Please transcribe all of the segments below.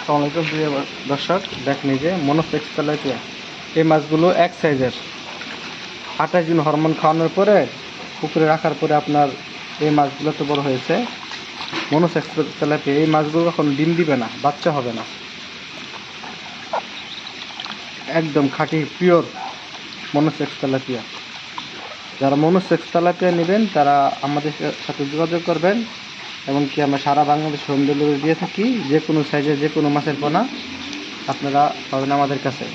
আসসালামু আলাইকুম প্রিয় দর্শক, দেখেন এই যে মনোসেক্স তেলাপিয়া, এই মাছগুলো এক সাইজের 28 দিন হরমোন খাওয়ানোর পরে পুকুরে রাখার পরে আপনার এই মাছগুলো তো বড় হয়েছে। মনোসেক্স তেলাপিয়া এই মাছগুলো এখন ডিম দিবে না, বাচ্চা হবে না, একদম খাঁটি পিওর মনোসেক্স তেলাপিয়া। যারা মনোসেক্স তেলাপিয়া নেবেন তারা আমাদের সাথে যোগাযোগ করবেন, এবং কি আমরা সারা বাংলাদেশ হোম ডেলিভারি দিয়ে থাকি। যে কোনো সাইজের যে কোনো মাছের পোনা আপনারা পাবেন আমাদের কাছে।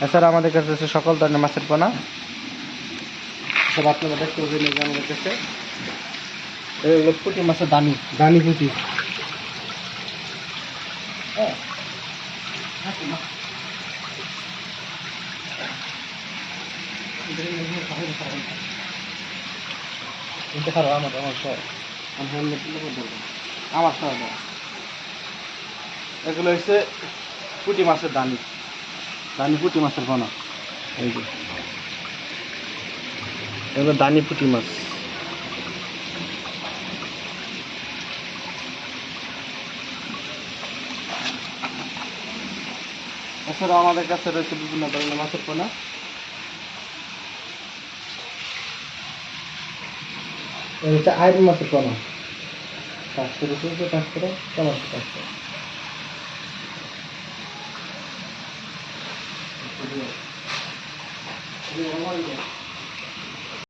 এছাড়া আমাদের কাছে আছে সকল ধরনের মাছের পোনা। এছাড়া আপনারা দেখতে পাবেন যে আমাদের কাছে এগুলো পুঁটি মাছের দানি পুঁটি। হ্যাঁ, এগুলো হচ্ছে পুঁটি মাছের দানি পুঁটি মাছের পোনা। এই যে এগুলো দানি পুঁটি মাছ। এছাড়াও আমাদের কাছে রয়েছে বিভিন্ন ধরনের মাছের পোনা। এটা হচ্ছে আইরন মাছের পোনা। কাজ করে কেমন কাজ করে